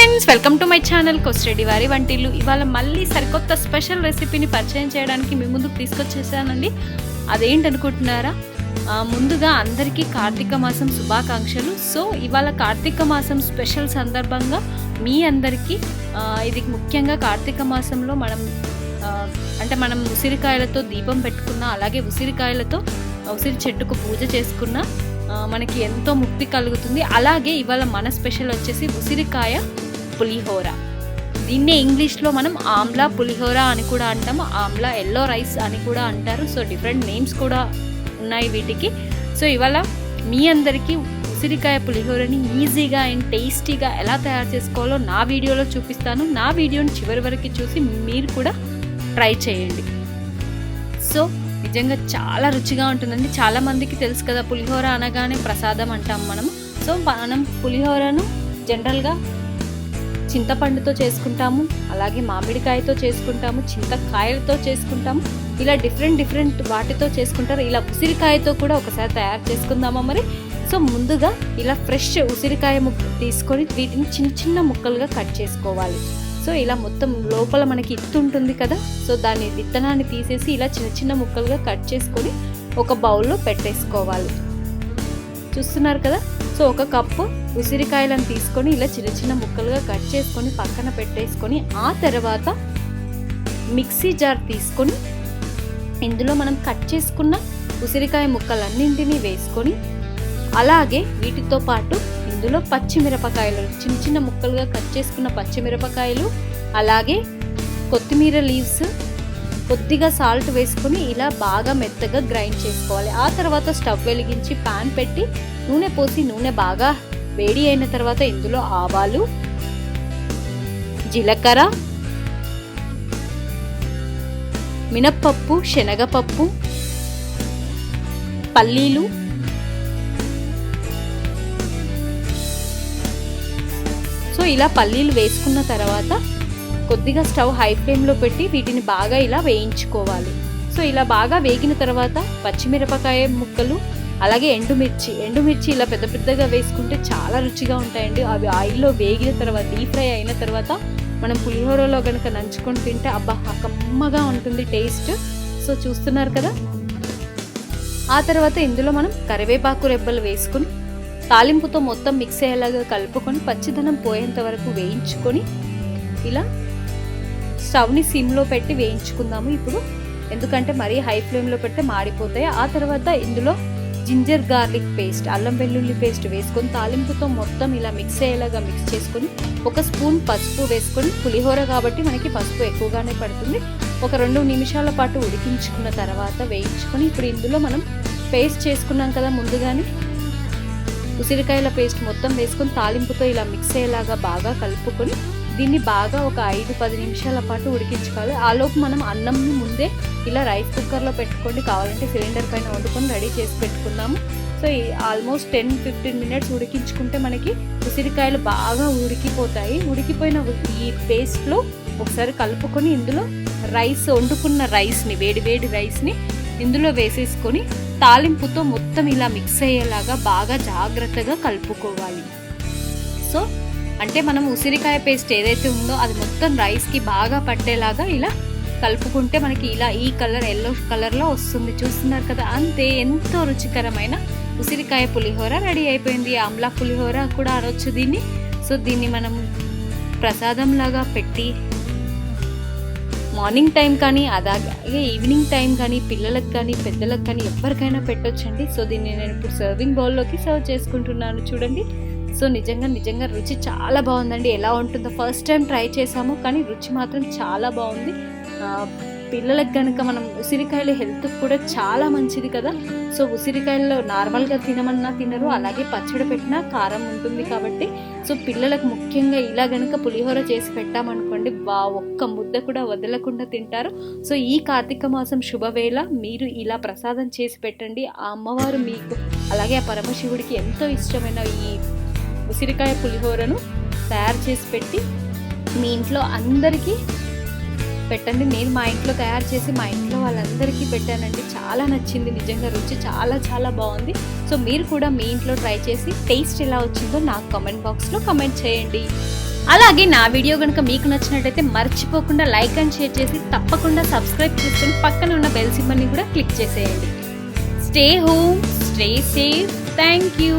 Friends, welcome to my channel కోస్టెడి వారి వంటిల్లు. ఇవాళ మళ్ళీ సరికొత్త స్పెషల్ రెసిపీని పరిచయం చేయడానికి మీ ముందుకు తీసుకొచ్చేసానండి. అదేంటనుకుంటున్నారా? ముందుగా అందరికీ కార్తీక మాసం శుభాకాంక్షలు. సో ఇవాళ కార్తీక మాసం స్పెషల్ సందర్భంగా మీ అందరికీ ఇది ముఖ్యంగా కార్తీక మాసంలో మనం ఉసిరికాయలతో దీపం పెట్టుకున్న, అలాగే ఉసిరికాయలతో ఉసిరి చెట్టుకు పూజ చేసుకున్న మనకి ఎంతో ముక్తి కలుగుతుంది. అలాగే ఇవాళ మన స్పెషల్ వచ్చేసి ఉసిరికాయ పులిహోర. దీన్నే ఇంగ్లీష్లో మనం ఆమ్లా పులిహోర అని కూడా అంటాము, ఆమ్లా ఎల్లో రైస్ అని కూడా అంటారు. సో డిఫరెంట్ నేమ్స్ కూడా ఉన్నాయి వీటికి. సో ఇవాళ మీ అందరికీ ఉసిరికాయ పులిహోరని ఈజీగా అండ్ టేస్టీగా ఎలా తయారు చేసుకోవాలో నా వీడియోలో చూపిస్తాను. నా వీడియోని చివరి వరకు చూసి మీరు కూడా ట్రై చేయండి. సో నిజంగా చాలా రుచిగా ఉంటుందండి. చాలా మందికి తెలుసు కదా, పులిహోర అనగానే ప్రసాదం అంటాం మనము. సో మనం పులిహోరను జనరల్గా చింతపండుతో చేసుకుంటాము, అలాగే మామిడికాయతో చేసుకుంటాము, చింతకాయలతో చేసుకుంటాము, ఇలా డిఫరెంట్ వాటితో చేసుకుంటారు. ఇలా ఉసిరికాయతో కూడా ఒకసారి తయారు చేసుకుందామా మరి? సో ముందుగా ఇలా ఫ్రెష్ ఉసిరికాయ తీసుకొని వీటిని చిన్న ముక్కలుగా కట్ చేసుకోవాలి. సో ఇలా మొత్తం లోపల మనకి ఇత్తు ఉంటుంది కదా, సో దాని విత్తనాన్ని తీసేసి ఇలా చిన్న ముక్కలుగా కట్ చేసుకొని ఒక బౌల్లో పెట్టేసుకోవాలి. చూస్తున్నారు కదా. సో ఒక కప్పు ఉసిరికాయలను తీసుకొని ఇలా చిన్న ముక్కలుగా కట్ చేసుకొని పక్కన పెట్టేసుకొని, ఆ తర్వాత మిక్సీ జార్ తీసుకొని ఇందులో మనం కట్ చేసుకున్న ఉసిరికాయ ముక్కలన్నింటినీ వేసుకొని, అలాగే వీటితో పాటు ఇందులో పచ్చిమిరపకాయలు చిన్న ముక్కలుగా కట్ చేసుకున్న పచ్చిమిరపకాయలు, అలాగే కొత్తిమీర లీవ్స్, కొద్దిగా సాల్ట్ వేసుకొని ఇలా బాగా మెత్తగా గ్రైండ్ చేసుకోవాలి. ఆ తర్వాత స్టవ్ వెలిగించి పాన్ పెట్టి నూనె పోసి, నూనె బాగా వేడి అయిన తర్వాత ఇందులో ఆవాలు, జీలకర్ర, మినప్పప్పు, శనగపప్పు, పల్లీలు, సో ఇలా పల్లీలు వేసుకున్న తర్వాత కొద్దిగా స్టవ్ హై ఫ్లేమ్లో పెట్టి వీటిని బాగా ఇలా వేయించుకోవాలి. సో ఇలా బాగా వేగిన తర్వాత పచ్చిమిరపకాయ ముక్కలు, అలాగే ఎండుమిర్చి ఇలా పెద్దగా వేసుకుంటే చాలా రుచిగా ఉంటాయండి. అవి ఆయిల్లో వేగిన తర్వాత, డీప్ ఫ్రై అయిన తర్వాత మనం పులిహోరలో కనుక నంచుకొని తింటే అబ్బా కమ్మగా ఉంటుంది టేస్ట్. సో చూస్తున్నారు కదా. ఆ తర్వాత ఇందులో మనం కరివేపాకు రెబ్బలు వేసుకొని తాలింపుతో మొత్తం మిక్స్ అయ్యేలాగా కలుపుకొని పచ్చిదనం పోయేంత వరకు వేయించుకొని ఇలా స్టవ్ని సిమ్లో పెట్టి వేయించుకుందాము ఇప్పుడు, ఎందుకంటే మరీ హై ఫ్లేమ్లో పెడితే మాడిపోతాయి. ఆ తర్వాత ఇందులో జింజర్ గార్లిక్ పేస్ట్, అల్లం వెల్లుల్లి పేస్ట్ వేసుకొని తాలింపుతో మొత్తం ఇలా మిక్స్ అయ్యేలాగా మిక్స్ చేసుకొని, ఒక స్పూన్ పసుపు వేసుకొని, పులిహోర కాబట్టి మనకి పసుపు ఎక్కువగానే పడుతుంది, ఒక 2 నిమిషాల పాటు ఉడికించుకున్న తర్వాత వేయించుకొని, ఇప్పుడు ఇందులో మనం పేస్ట్ చేసుకున్నాం కదా ముందుగానే, ఉసిరికాయల పేస్ట్ మొత్తం వేసుకొని తాలింపుతో ఇలా మిక్స్ అయ్యేలాగా బాగా కలుపుకొని దీన్ని బాగా ఒక 5-10 నిమిషాల పాటు ఉడికించుకోవాలి. ఆలోపు మనం అన్నంని ముందే ఇలా రైస్ కుక్కర్లో పెట్టుకొని, కావాలంటే సిలిండర్ పైన వండుకొని రెడీ చేసి పెట్టుకుందాము. సో ఆల్మోస్ట్ 10-15 మినిట్స్ ఉడికించుకుంటే మనకి ఉసిరికాయలు బాగా ఉడికిపోతాయి. ఉడికిపోయిన ఈ పేస్ట్లో ఒకసారి కలుపుకొని ఇందులో వండుకున్న రైస్ని, వేడి రైస్ని ఇందులో వేసేసుకొని తాలింపుతో మొత్తం ఇలా మిక్స్ అయ్యేలాగా బాగా జాగ్రత్తగా కలుపుకోవాలి. సో అంటే మనం ఉసిరికాయ పేస్ట్ ఏదైతే ఉందో అది మొత్తం రైస్కి బాగా పట్టేలాగా ఇలా కలుపుకుంటే మనకి ఇలా ఈ కలర్, ఎల్లో కలర్లో వస్తుంది. చూస్తున్నారు కదా. అంతే, ఎంతో రుచికరమైన ఉసిరికాయ పులిహోర రెడీ అయిపోయింది. ఆమ్లా పులిహోర కూడా అనొచ్చు దీన్ని. సో దీన్ని మనం ప్రసాదం లాగా పెట్టి మార్నింగ్ టైం కానీ, అలాగే ఈవినింగ్ టైం కానీ, పిల్లలకు కానీ పెద్దలకు కానీ ఎవరికైనా పెట్టొచ్చండి. సో దీన్ని నేను ఇప్పుడు సర్వింగ్ బౌల్లోకి సర్వ్ చేసుకుంటున్నాను. చూడండి. సో నిజంగా రుచి చాలా బాగుందండి. ఎలా ఉంటుందో ఫస్ట్ టైం ట్రై చేసాము, కానీ రుచి మాత్రం చాలా బాగుంది. పిల్లలకు కనుక మనం ఉసిరికాయలు హెల్త్కి కూడా చాలా మంచిది కదా. సో ఉసిరికాయల్లో నార్మల్గా తినమన్నా తినరు, అలాగే పచ్చడి పెట్టినా కారం ఉంటుంది కాబట్టి, సో పిల్లలకు ముఖ్యంగా ఇలా కనుక పులిహోర చేసి పెట్టామనుకోండి, ఒక్క ముద్ద కూడా వదలకుండా తింటారు. సో ఈ కార్తీక మాసం శుభవేళ మీరు ఇలా ప్రసాదం చేసి పెట్టండి. ఆ అమ్మవారు మీకు, అలాగే ఆ పరమశివుడికి ఎంతో ఇష్టమైన ఈ ఉసిరికాయ పులిహోరను తయారు చేసి పెట్టి మీ ఇంట్లో అందరికీ పెట్టండి. నేను మా ఇంట్లో తయారు చేసి మా ఇంట్లో వాళ్ళందరికీ పెట్టానండి. చాలా నచ్చింది, నిజంగా రుచి చాలా బాగుంది. సో మీరు కూడా మీ ఇంట్లో ట్రై చేసి టేస్ట్ ఎలా వచ్చిందో నాకు కామెంట్ బాక్స్లో కామెంట్ చేయండి. అలాగే నా వీడియో కనుక మీకు నచ్చినట్టయితే మర్చిపోకుండా లైక్ అండ్ షేర్ చేసి తప్పకుండా సబ్స్క్రైబ్ చేసుకొని పక్కన ఉన్న బెల్ సింబల్ని కూడా క్లిక్ చేసేయండి. Stay home, stay safe. Thank you.